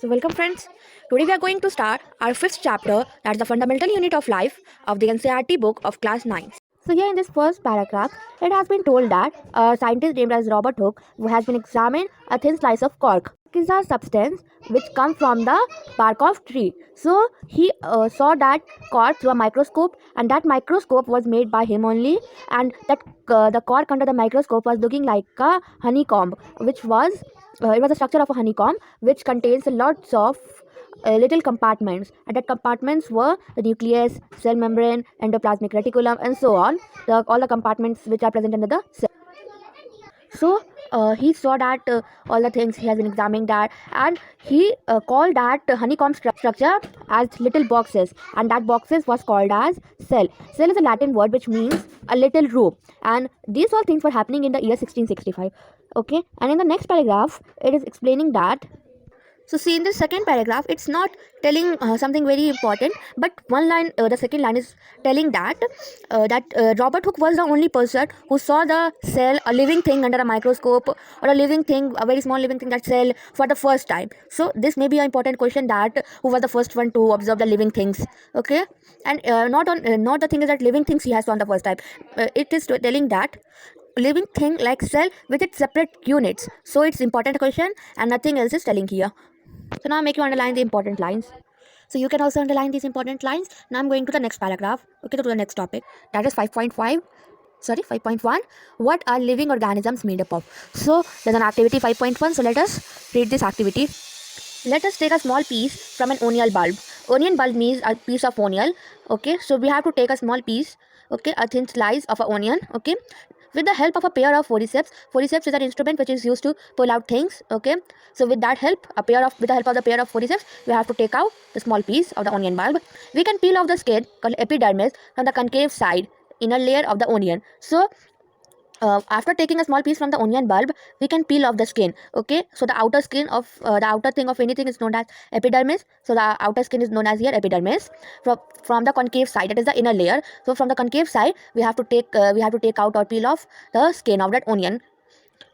So, welcome friends. Today we are going to start our fifth chapter, that's the fundamental unit of life of the NCERT book of class 9. So, here in this first paragraph, it has been told that a scientist named as Robert Hooke who has been examined a thin slice of cork. Is a substance which comes from the bark of tree. So he saw that cork through a microscope, and that microscope was made by him only, and that the cork under the microscope was looking like a honeycomb, which was it was the structure of a honeycomb which contains lots of little compartments, and that compartments were the nucleus, cell membrane, endoplasmic reticulum, and so on, all the compartments which are present under the cell. So he saw that all the things he has been examining that, and he called that honeycomb structure as little boxes, and that boxes was called as cell. Cell is a Latin word which means a little room, and these all things were happening in the year 1665. Okay, and in the next paragraph it is explaining that. So see, in the second paragraph, it's not telling something very important, but one line, the second line is telling that Robert Hooke was the only person who saw the cell, a living thing under a microscope, or a living thing, a very small living thing, that cell, for the first time. So this may be an important question, that who was the first one to observe the living things. Okay, and not the thing is that living things he has saw on the first time. It is telling that living thing like cell with its separate units. So it's important question, and nothing else is telling here. So now I make you underline the important lines. So you can also underline these important lines. Now I'm going to the next paragraph. Okay, to the next topic. That is 5.5. Sorry, 5.1. What are living organisms made up of? So there's an activity 5.1. So let us read this activity. Let us take a small piece from an onion bulb. Onion bulb means a piece of onion. Okay, so we have to take a small piece. Okay, a thin slice of an onion. Okay, with the help of a pair of forceps. Forceps is an instrument which is used to pull out things. Okay, so with that help, with the help of the pair of forceps, we have to take out the small piece of the onion bulb. We can peel off the skin called epidermis from the concave side, inner layer of the onion. So after taking a small piece from the onion bulb, we can peel off the skin. Okay, so the outer skin of the outer thing of anything is known as epidermis. So the outer skin is known as here epidermis. From the concave side, that is the inner layer. So from the concave side, we have to take out or peel off the skin of that onion.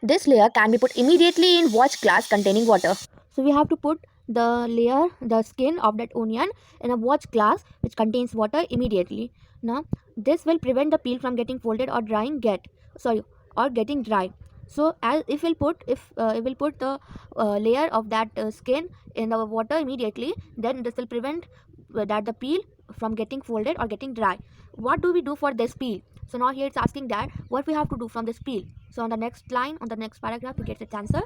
This layer can be put immediately in watch glass containing water. So we have to put the skin of that onion in a watch glass which contains water immediately. Now this will prevent the peel from getting folded or getting dry. So as if we'll put the layer of that skin in the water immediately, then this will prevent that the peel from getting folded or getting dry. What do we do for this peel? So now here it's asking that what we have to do from this peel. So on the next line, on the next paragraph, we get its answer.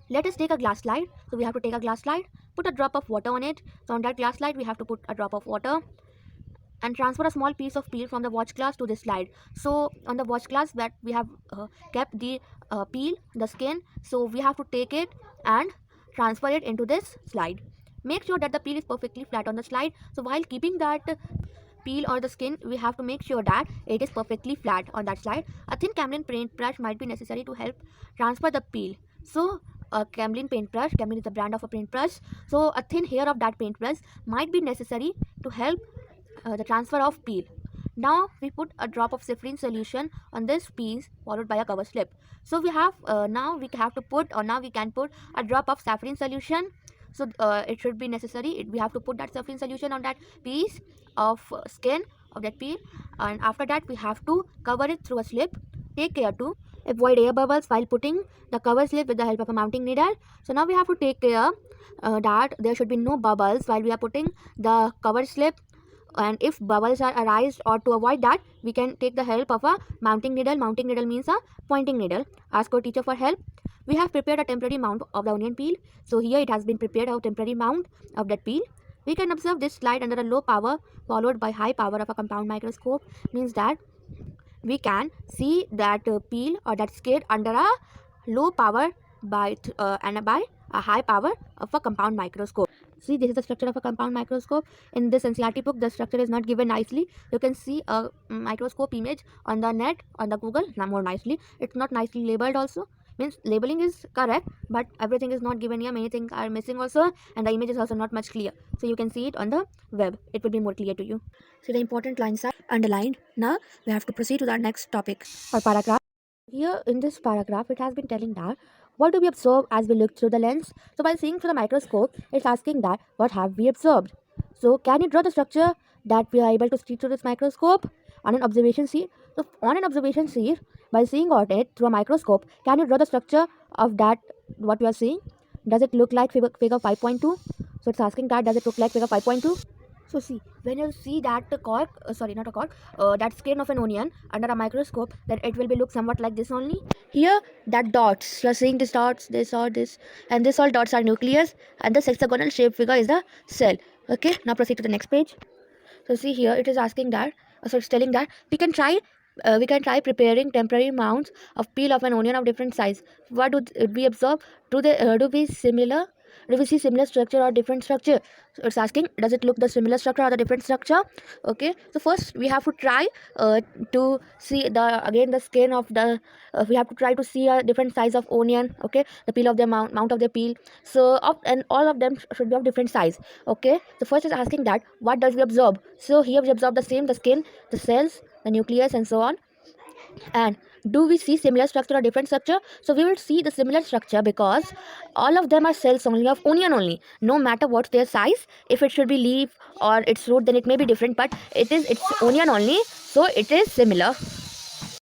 Let us take a glass slide. So we have to take a glass slide, put a drop of water on it. So on that glass slide, we have to put a drop of water and transfer a small piece of peel from the watch glass to this slide. So on the watch glass that we have kept the peel, the skin, so we have to take it and transfer it into this slide. Make sure that the peel is perfectly flat on the slide. So while keeping that peel or the skin, we have to make sure that it is perfectly flat on that slide. A thin Camlin paintbrush might be necessary to help transfer the peel. So a Camlin paintbrush, Camlin is the brand of a paintbrush, so a thin hair of that paintbrush might be necessary to help the transfer of peel. Now we put a drop of Cefrine solution on this piece followed by a cover slip. So we have now we can put a drop of Cefrine solution. So it should be necessary. We have to put that Cefrine solution on that piece of skin of that peel, and after that we have to cover it through a slip. Take care to avoid air bubbles while putting the cover slip with the help of a mounting needle. So now we have to take care that there should be no bubbles while we are putting the cover slip, and if bubbles are arised, or to avoid that, we can take the help of a mounting needle. Mounting needle means a pointing needle. Ask your teacher for help. We have prepared a temporary mount of the onion peel. So here it has been prepared a temporary mount of that peel. We can observe this slide under a low power followed by high power of a compound microscope. Means that we can see that peel or that skin under a low power by a high power of a compound microscope. See, this is the structure of a compound microscope. In this NCERT book, the structure is not given nicely. You can see a microscope image on the net, on the Google, more nicely. It's not nicely labeled also. Means labeling is correct, but everything is not given here. Many things are missing also, and the image is also not much clear. So you can see it on the web. It will be more clear to you. See, the important lines are underlined. Now we have to proceed to the next topic or paragraph. Here in this paragraph, it has been telling that what do we observe as we look through the lens? So while seeing through the microscope, it's asking that what have we observed? So can you draw the structure that we are able to see through this microscope on an observation sheet? So on an observation sheet, by seeing on it through a microscope, can you draw the structure of that what we are seeing? Does it look like figure 5.2? So it's asking that does it look like figure 5.2? So see, when you see that the cork, sorry, not a cork, that skin of an onion under a microscope, then it will be look somewhat like this only. Here, that dots, you're seeing these dots, this or this, and this all dots are nucleus, and the hexagonal shape figure is the cell. Okay, now proceed to the next page. So see here, it is asking that, so it's telling that we can try preparing temporary mounds of peel of an onion of different size. What do we observe? Do we see similar structure or different structure? So it's asking, does it look the similar structure or the different structure? Okay, so first we have to try to see the skin of the we have to try to see a different size of onion. Okay, the peel of the mount of the peel. So and all of them should be of different size. Okay, so first is asking that what does we observe? So here we observe the same, the skin, the cells, the nucleus, and so on. And do we see similar structure or different structure? So we will see the similar structure because all of them are cells only of onion only, no matter what's their size. If it should be leaf or its root, then it may be different, but it's onion only, so it is similar.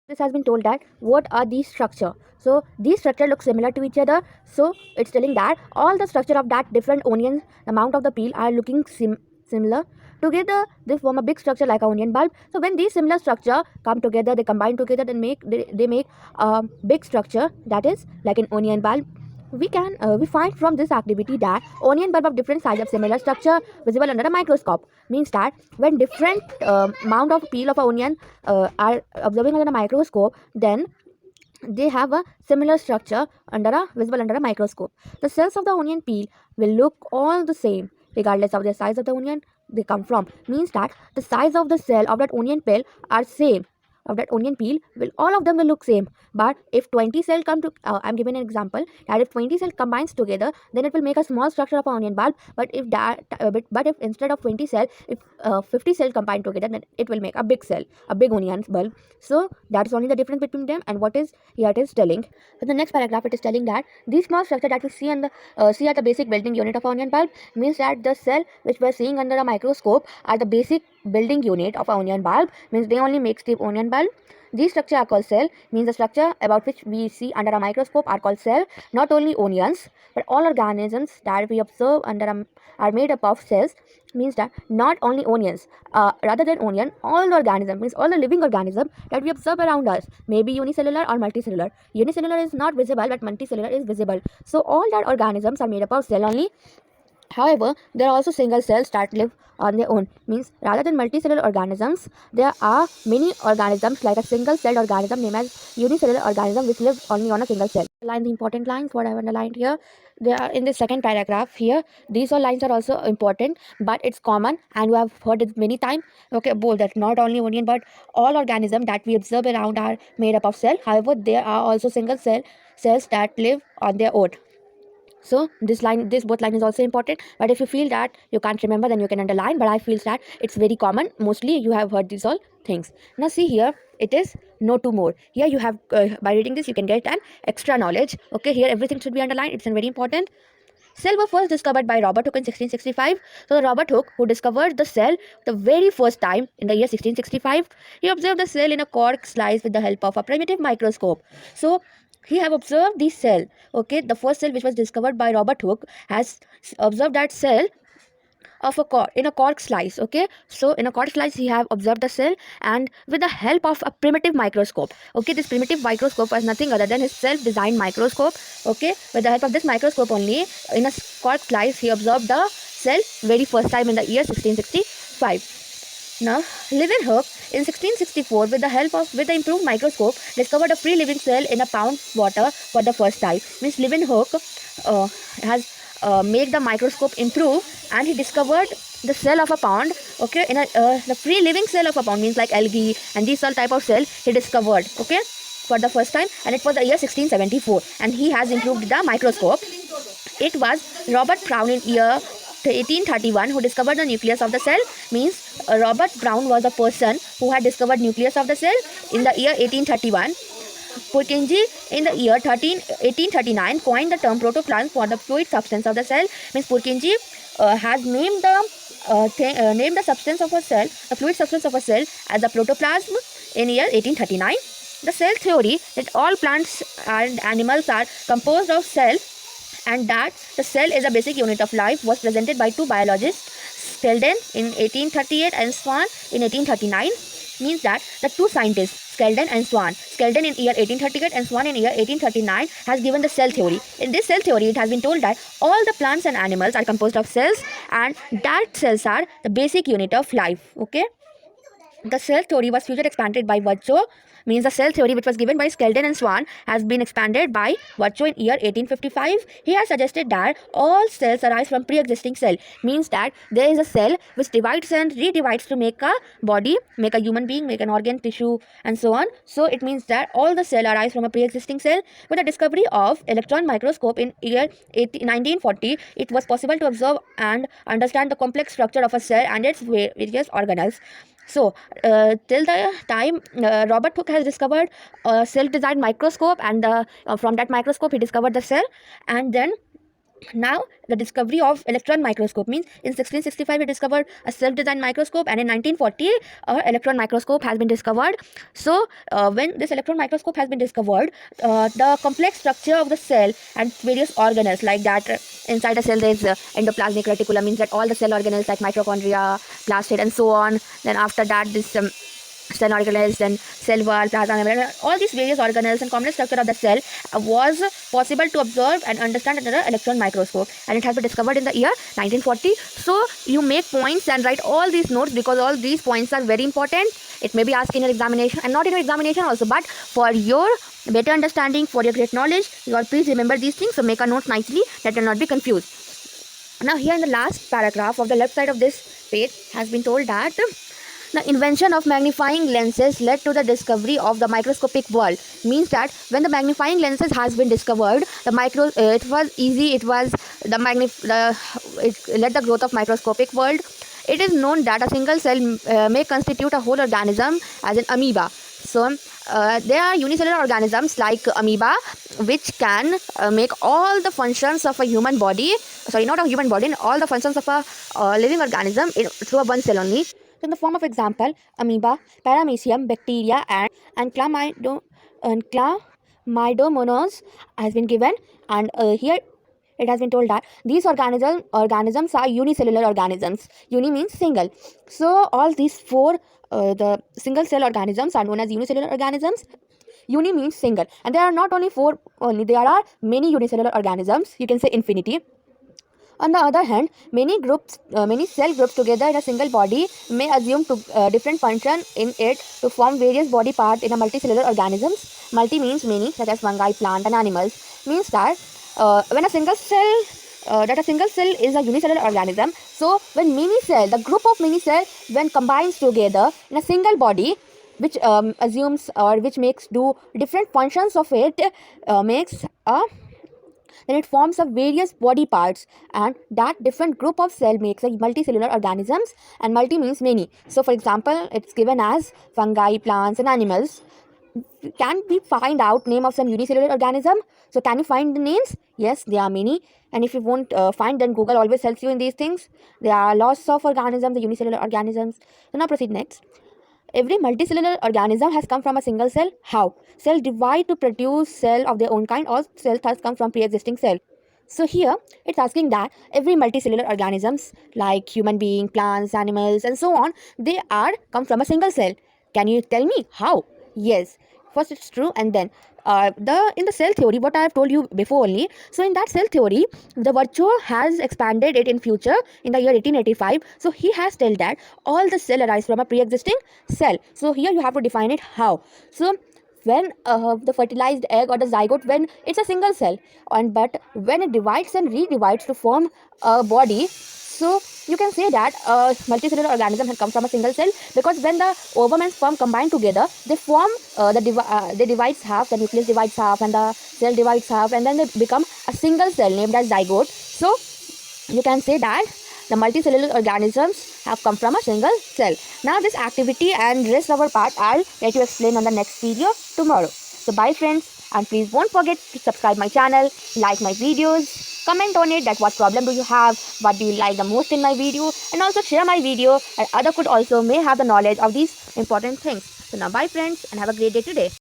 This has been told that what are these structure? So these structure look similar to each other, so it's telling that all the structure of that different onions, the amount of the peel are looking similar. Together they form a big structure like an onion bulb. So when these similar structure come together, they combine together, then they make a big structure that is like an onion bulb. We find from this activity that onion bulb of different size of similar structure visible under a microscope. Means that when different amount of peel of an onion are observing under a microscope, then they have a similar structure visible under a microscope. The cells of the onion peel will look all the same regardless of the size of the onion they come from. Means that the size of the cell of that onion peel are same. Of that onion peel, all of them will look same. But if 20 cells come to, I'm giving an example that if 20 cells combines together, then it will make a small structure of an onion bulb. But if if instead of 20 cells, if 50 cells combine together, then it will make a big cell, a big onion bulb. So that's only the difference between them. And what is here it is telling. In the next paragraph, it is telling that these small structure that we see see at the basic building unit of an onion bulb means that the cell which we are seeing under a microscope are the basic building unit of an onion bulb, means they only make the onion bulb. These structure are called cell, means the structure about which we see under a microscope are called cell. Not only onions, but all organisms that we observe are made up of cells. Means that not only onions, rather than onion, all the organisms, means all the living organisms that we observe around us may be unicellular or multicellular. Unicellular is not visible, but multicellular is visible. So all that organisms are made up of cell only. However, there are also single cells that live on their own. Means rather than multicellular organisms, there are many organisms like a single celled organism named as unicellular organism which live only on a single cell. Line the important lines, what I have underlined here. They are in the second paragraph here. These all lines are also important, but it's common and you have heard it many times. Okay, both that not only onion but all organisms that we observe around are made up of cell. However, there are also single cells that live on their own. So this both line is also important, but if you feel that you can't remember, then you can underline, but I feel that it's very common. Mostly you have heard these all things. Now see here, it is no two more. Here you have by reading this you can get an extra knowledge. Okay, here everything should be underlined. It's very important. Cell were first discovered by Robert Hooke in 1665. So the Robert Hooke, who discovered the cell the very first time in the year 1665, he observed the cell in a cork slice with the help of a primitive microscope. So he have observed the cell. Okay, the first cell which was discovered by Robert Hooke has observed that cell of a cork in a cork slice. Okay, so in a cork slice he have observed the cell, and with the help of a primitive microscope. Okay, this primitive microscope was nothing other than his self-designed microscope. Okay, with the help of this microscope only, in a cork slice he observed the cell very first time in the year 1665. Now, Leeuwenhoek in 1664, with the improved microscope, discovered a free living cell in a pound water for the first time. Means Leeuwenhoek has made the microscope improve, and he discovered the cell of a pond. Okay, in the free living cell of a pond, means like algae and these all type of cell he discovered. Okay, for the first time, and it was the year 1674, and he has improved the microscope. It was Robert Brown in year 1831 who discovered the nucleus of the cell. Means Robert Brown was a person who had discovered nucleus of the cell in the year 1831. Purkinje in the year 1839 coined the term protoplasm for the fluid substance of the cell. Means Purkinje has named the substance of a cell, the fluid substance of a cell, as the protoplasm in year 1839. The cell theory that all plants and animals are composed of cells and that the cell is a basic unit of life was presented by two biologists, Skeldon in 1838 and Swan in 1839. Means that the two scientists, Skeldon and Swan, Skeldon in year 1838 and Swan in year 1839, has given the cell theory. In this cell theory, it has been told that all the plants and animals are composed of cells and that cells are the basic unit of life. Okay. The cell theory was further expanded by Virchow. Means the cell theory which was given by Skeldon and Swan has been expanded by Virchow in year 1855. He has suggested that all cells arise from pre-existing cell. Means that there is a cell which divides and redivides to make a body, make a human being, make an organ, tissue and so on. So it means that all the cell arise from a pre-existing cell. With the discovery of electron microscope in year 1940, it was possible to observe and understand the complex structure of a cell and its various organelles. So, till the time Robert Hooke has discovered a self-designed microscope, and from that microscope he discovered the cell, and then now the discovery of electron microscope means in 1665 he discovered a self-designed microscope, and in 1940 electron microscope has been discovered. So when this electron microscope has been discovered, the complex structure of the cell and various organelles, like that inside a cell there is endoplasmic reticulum, means that all the cell organelles like mitochondria, plastid and so on. Then after that this cell organelles, then cell wall, plasma membrane, all these various organelles and complex structure of the cell was possible to observe and understand under the electron microscope, and it has been discovered in the year 1940. So you make points and write all these notes because all these points are very important. It may be asked in your examination and not in your examination also, but for your better understanding, for your great knowledge, you all please remember these things. So make a note nicely that will not be confused. Now here in the last paragraph of the left side of this page has been told that the invention of magnifying lenses led to the discovery of the microscopic world. Means that when the magnifying lenses has been discovered, it was easy. It was it led the growth of microscopic world. It is known that a single cell may constitute a whole organism as an amoeba. So there are unicellular organisms like amoeba which can make all the functions of a human body. Sorry, not a human body. All the functions of a living organism through a one cell only. So in the form of example, amoeba, paramecium, bacteria and chlamydomonas has been given, and here it has been told that these organisms are unicellular organisms. Uni means single. So all these four the single cell organisms are known as unicellular organisms. Uni means single, and there are not only four only, there are many unicellular organisms. You can say infinity. On the other hand, many cell groups together in a single body may assume different function in it to form various body parts in a multicellular organisms. Multi means many, such as fungi, plant, and animals. Means that when a single cell is a unicellular organism. So when the group of many cells, when combines together in a single body, which assumes or which makes do different functions of it, then it forms of various body parts, and that different group of cell makes a multicellular organisms, and multi means many. So for example, it's given as fungi, plants and animals. Can we find out name of some unicellular organism? So can you find the names? Yes, there are many, and if you won't find, then Google always helps you in these things. There are lots of organisms, the unicellular organisms. So now proceed next. Every multicellular organism has come from a single cell. How? Cell divide to produce cell of their own kind, or cell has come from pre-existing cell. So here it's asking that every multicellular organisms like human being, plants, animals and so on, they are come from a single cell. Can you tell me how? Yes. First it's true, and then in the cell theory, what I have told you before only. So in that cell theory, the Virchow has expanded it in future in the year 1885. So he has told that all the cell arise from a pre-existing cell. So here you have to define it how. So when the fertilized egg or the zygote, when it's a single cell, but when it divides and redivides to form a body, so you can say that a multicellular organism has come from a single cell, because when the ovum and sperm combine together, they form they divides half, the nucleus divides half and the cell divides half, and then they become a single cell named as zygote. So you can say that the multicellular organisms have come from a single cell. Now this activity and rest of our part I'll let you explain on the next video tomorrow. So bye friends, and please won't forget to subscribe my channel, like my videos, comment on it that what problem do you have, what do you like the most in my video, and also share my video and other could also may have the knowledge of these important things. So now bye friends and have a great day today.